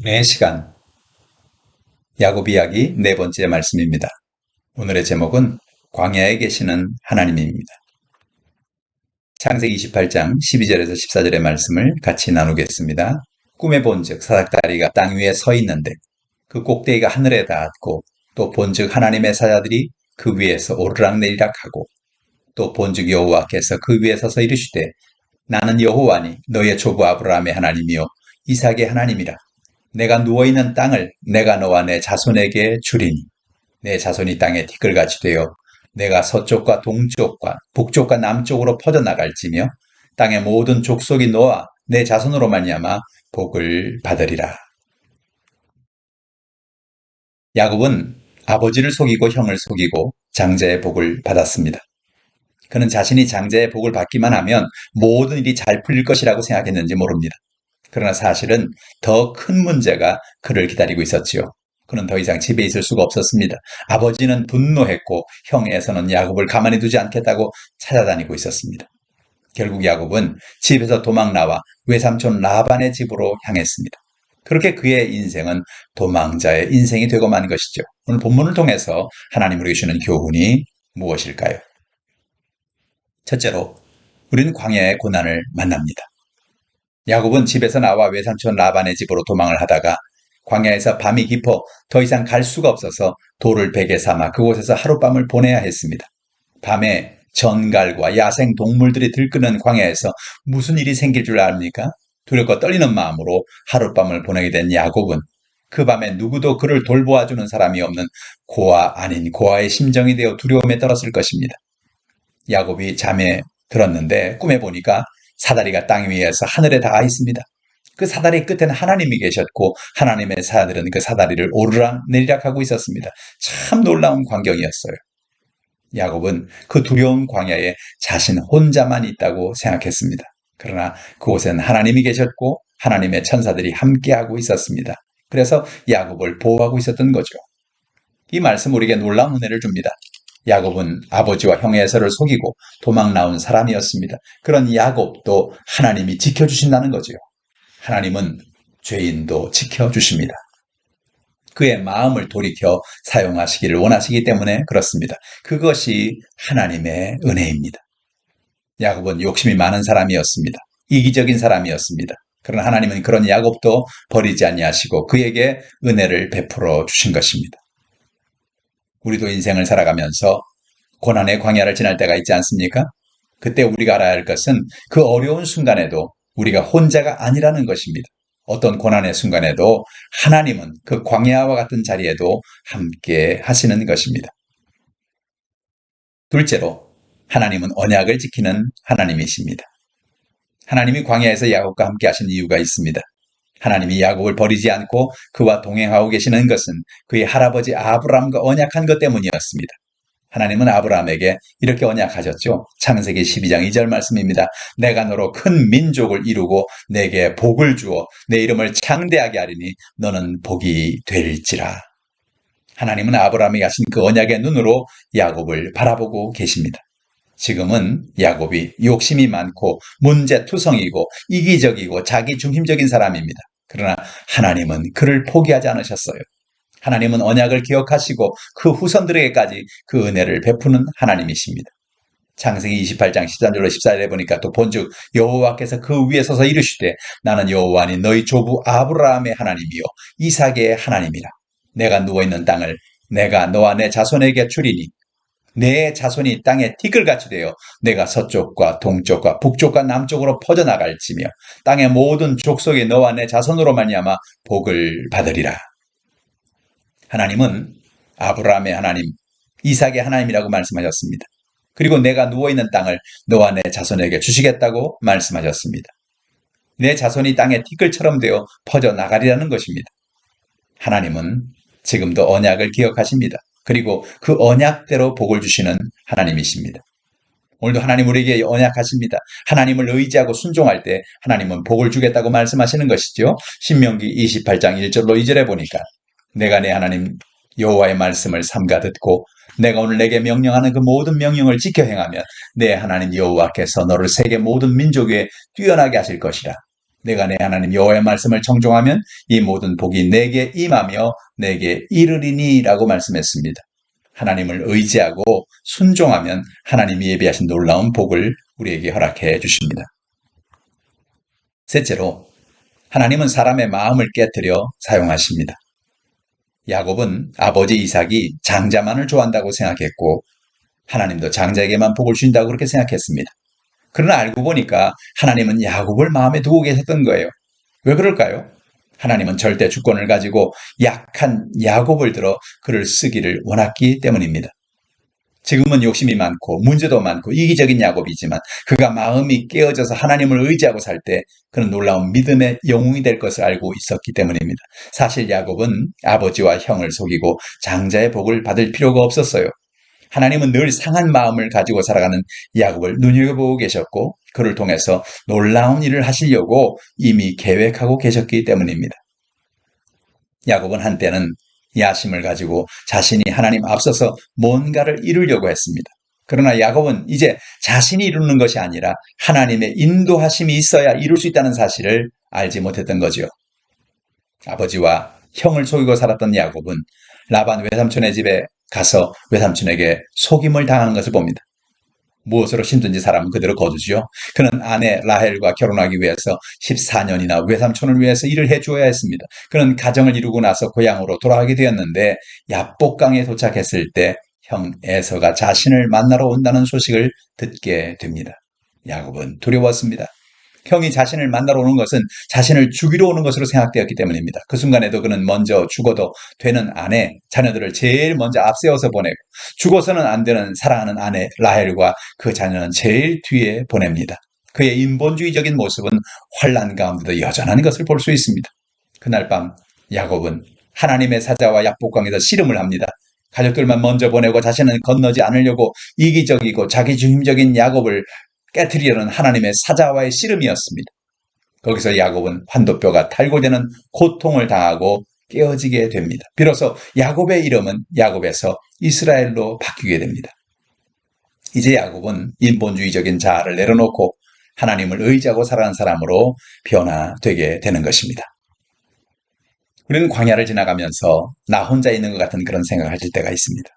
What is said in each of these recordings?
네 시간 야곱 이야기 네 번째 말씀입니다. 오늘의 제목은 광야에 계시는 하나님입니다. 창세기 28장 12절에서 14절의 말씀을 같이 나누겠습니다. 꿈에 본즉 사닥다리가 땅 위에 서 있는데 그 꼭대기가 하늘에 닿았고 또 본즉 하나님의 사자들이 그 위에서 오르락내리락 하고 또 본즉 여호와께서 그 위에 서서 이르시되 나는 여호와니 너의 조부 아브라함의 하나님이요 이삭의 하나님이라. 내가 누워있는 땅을 내가 너와 내 자손에게 주리니 내 자손이 땅에 티끌같이 되어 내가 서쪽과 동쪽과 북쪽과 남쪽으로 퍼져나갈지며 땅의 모든 족속이 너와 내 자손으로 말미암아 복을 받으리라. 야곱은 아버지를 속이고 형을 속이고 장자의 복을 받았습니다. 그는 자신이 장자의 복을 받기만 하면 모든 일이 잘 풀릴 것이라고 생각했는지 모릅니다. 그러나 사실은 더 큰 문제가 그를 기다리고 있었지요. 그는 더 이상 집에 있을 수가 없었습니다. 아버지는 분노했고 형 에서는 야곱을 가만히 두지 않겠다고 찾아다니고 있었습니다. 결국 야곱은 집에서 도망 나와 외삼촌 라반의 집으로 향했습니다. 그렇게 그의 인생은 도망자의 인생이 되고 만 것이죠. 오늘 본문을 통해서 하나님 우리에게 주는 교훈이 무엇일까요? 첫째로, 우리는 광야의 고난을 만납니다. 야곱은 집에서 나와 외삼촌 라반의 집으로 도망을 하다가 광야에서 밤이 깊어 더 이상 갈 수가 없어서 돌을 베개 삼아 그곳에서 하룻밤을 보내야 했습니다. 밤에 전갈과 야생 동물들이 들끓는 광야에서 무슨 일이 생길 줄 압니까? 두렵고 떨리는 마음으로 하룻밤을 보내게 된 야곱은 그 밤에 누구도 그를 돌보아주는 사람이 없는 고아 아닌 고아의 심정이 되어 두려움에 떨었을 것입니다. 야곱이 잠에 들었는데 꿈에 보니까 사다리가 땅 위에서 하늘에 닿아 있습니다. 그 사다리 끝에는 하나님이 계셨고 하나님의 사자들은 그 사다리를 오르락 내리락 하고 있었습니다. 참 놀라운 광경이었어요. 야곱은 그 두려운 광야에 자신 혼자만 있다고 생각했습니다. 그러나 그곳엔 하나님이 계셨고 하나님의 천사들이 함께하고 있었습니다. 그래서 야곱을 보호하고 있었던 거죠. 이 말씀 우리에게 놀라운 은혜를 줍니다. 야곱은 아버지와 형의 에서를 속이고 도망 나온 사람이었습니다. 그런 야곱도 하나님이 지켜주신다는 거죠. 하나님은 죄인도 지켜주십니다. 그의 마음을 돌이켜 사용하시기를 원하시기 때문에 그렇습니다. 그것이 하나님의 은혜입니다. 야곱은 욕심이 많은 사람이었습니다. 이기적인 사람이었습니다. 그러나 하나님은 그런 야곱도 버리지 아니하시고 그에게 은혜를 베풀어 주신 것입니다. 우리도 인생을 살아가면서 고난의 광야를 지날 때가 있지 않습니까? 그때 우리가 알아야 할 것은 그 어려운 순간에도 우리가 혼자가 아니라는 것입니다. 어떤 고난의 순간에도 하나님은 그 광야와 같은 자리에도 함께 하시는 것입니다. 둘째로, 하나님은 언약을 지키는 하나님이십니다. 하나님이 광야에서 야곱과 함께 하신 이유가 있습니다. 하나님이 야곱을 버리지 않고 그와 동행하고 계시는 것은 그의 할아버지 아브라함과 언약한 것 때문이었습니다. 하나님은 아브라함에게 이렇게 언약하셨죠. 창세기 12장 2절 말씀입니다. 내가 너로 큰 민족을 이루고 내게 복을 주어 내 이름을 창대하게 하리니 너는 복이 될지라. 하나님은 아브라함에게 하신 그 언약의 눈으로 야곱을 바라보고 계십니다. 지금은 야곱이 욕심이 많고 문제투성이고 이기적이고 자기중심적인 사람입니다. 그러나 하나님은 그를 포기하지 않으셨어요. 하나님은 언약을 기억하시고 그 후손들에게까지 그 은혜를 베푸는 하나님이십니다. 창세기 28장 13절로 14절에 보니까 또 본즉 여호와께서 그 위에 서서 이르시되 나는 여호와니 너희 조부 아브라함의 하나님이요 이삭의 하나님이라. 내가 누워있는 땅을 내가 너와 내 자손에게 주리니 내 자손이 땅에 티끌같이 되어 내가 서쪽과 동쪽과 북쪽과 남쪽으로 퍼져나갈지며 땅의 모든 족속이 너와 내 자손으로 말미암아 복을 받으리라. 하나님은 아브라함의 하나님, 이삭의 하나님이라고 말씀하셨습니다. 그리고 내가 누워있는 땅을 너와 내 자손에게 주시겠다고 말씀하셨습니다. 내 자손이 땅의 티끌처럼 되어 퍼져나가리라는 것입니다. 하나님은 지금도 언약을 기억하십니다. 그리고 그 언약대로 복을 주시는 하나님이십니다. 오늘도 하나님 우리에게 언약하십니다. 하나님을 의지하고 순종할 때 하나님은 복을 주겠다고 말씀하시는 것이죠. 신명기 28장 1절로 2절에 보니까 내가 내 하나님 여호와의 말씀을 삼가 듣고 내가 오늘 내게 명령하는 그 모든 명령을 지켜 행하면 내 하나님 여호와께서 너를 세계 모든 민족 위에 뛰어나게 하실 것이라. 내가 내 하나님 여호와의 말씀을 청종하면 이 모든 복이 내게 임하며 내게 이르리니 라고 말씀했습니다. 하나님을 의지하고 순종하면 하나님이 예비하신 놀라운 복을 우리에게 허락해 주십니다. 셋째로, 하나님은 사람의 마음을 깨뜨려 사용하십니다. 야곱은 아버지 이삭이 장자만을 좋아한다고 생각했고 하나님도 장자에게만 복을 주신다고 그렇게 생각했습니다. 그러나 알고 보니까 하나님은 야곱을 마음에 두고 계셨던 거예요. 왜 그럴까요? 하나님은 절대 주권을 가지고 약한 야곱을 들어 그를 쓰기를 원했기 때문입니다. 지금은 욕심이 많고 문제도 많고 이기적인 야곱이지만 그가 마음이 깨어져서 하나님을 의지하고 살 때 그는 놀라운 믿음의 영웅이 될 것을 알고 있었기 때문입니다. 사실 야곱은 아버지와 형을 속이고 장자의 복을 받을 필요가 없었어요. 하나님은 늘 상한 마음을 가지고 살아가는 야곱을 눈여겨보고 계셨고 그를 통해서 놀라운 일을 하시려고 이미 계획하고 계셨기 때문입니다. 야곱은 한때는 야심을 가지고 자신이 하나님 앞서서 뭔가를 이루려고 했습니다. 그러나 야곱은 이제 자신이 이루는 것이 아니라 하나님의 인도하심이 있어야 이룰 수 있다는 사실을 알지 못했던 거죠. 아버지와 형을 속이고 살았던 야곱은 라반 외삼촌의 집에 가서 외삼촌에게 속임을 당한 것을 봅니다. 무엇으로 힘든지 사람은 그대로 거두죠. 그는 아내 라헬과 결혼하기 위해서 14년이나 외삼촌을 위해서 일을 해주어야 했습니다. 그는 가정을 이루고 나서 고향으로 돌아가게 되었는데 야복강에 도착했을 때 형 에서가 자신을 만나러 온다는 소식을 듣게 됩니다. 야곱은 두려웠습니다. 형이 자신을 만나러 오는 것은 자신을 죽이러 오는 것으로 생각되었기 때문입니다. 그 순간에도 그는 먼저 죽어도 되는 아내, 자녀들을 제일 먼저 앞세워서 보내고 죽어서는 안 되는 사랑하는 아내 라헬과 그 자녀는 제일 뒤에 보냅니다. 그의 인본주의적인 모습은 환난 가운데도 여전한 것을 볼 수 있습니다. 그날 밤 야곱은 하나님의 사자와 약복강에서 씨름을 합니다. 가족들만 먼저 보내고 자신은 건너지 않으려고 이기적이고 자기중심적인 야곱을 깨트리려는 하나님의 사자와의 씨름이었습니다. 거기서 야곱은 환도뼈가 탈골되는 고통을 당하고 깨어지게 됩니다. 비로소 야곱의 이름은 야곱에서 이스라엘로 바뀌게 됩니다. 이제 야곱은 인본주의적인 자아를 내려놓고 하나님을 의지하고 살아가는 사람으로 변화되게 되는 것입니다. 우리는 광야를 지나가면서 나 혼자 있는 것 같은 그런 생각을 하실 때가 있습니다.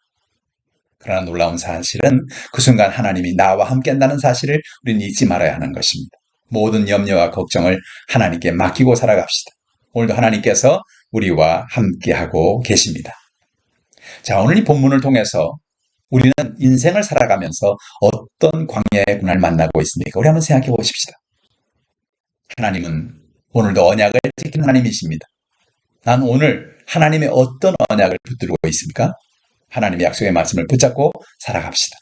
그러나 놀라운 사실은 그 순간 하나님이 나와 함께 한다는 사실을 우리는 잊지 말아야 하는 것입니다. 모든 염려와 걱정을 하나님께 맡기고 살아갑시다. 오늘도 하나님께서 우리와 함께하고 계십니다. 자, 오늘 이 본문을 통해서 우리는 인생을 살아가면서 어떤 광야의 고난을 만나고 있습니까? 우리 한번 생각해 보십시다. 하나님은 오늘도 언약을 지키는 하나님이십니다. 난 오늘 하나님의 어떤 언약을 붙들고 있습니까? 하나님의 약속의 말씀을 붙잡고 살아갑시다.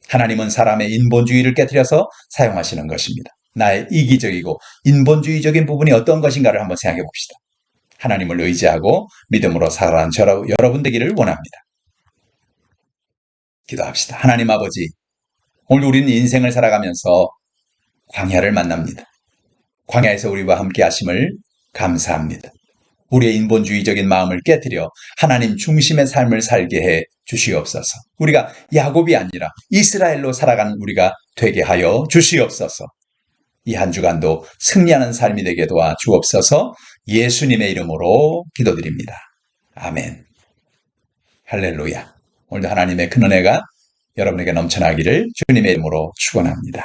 하나님은 사람의 인본주의를 깨뜨려서 사용하시는 것입니다. 나의 이기적이고 인본주의적인 부분이 어떤 것인가를 한번 생각해 봅시다. 하나님을 의지하고 믿음으로 살아가는 여러분 되기를 원합니다. 기도합시다. 하나님 아버지, 오늘 우리는 인생을 살아가면서 광야를 만납니다. 광야에서 우리와 함께 하심을 감사합니다. 우리의 인본주의적인 마음을 깨뜨려 하나님 중심의 삶을 살게 해 주시옵소서. 우리가 야곱이 아니라 이스라엘로 살아가는 우리가 되게 하여 주시옵소서. 이 한 주간도 승리하는 삶이 되게 도와 주옵소서. 예수님의 이름으로 기도드립니다. 아멘. 할렐루야. 오늘도 하나님의 큰 은혜가 여러분에게 넘쳐나기를 주님의 이름으로 축원합니다.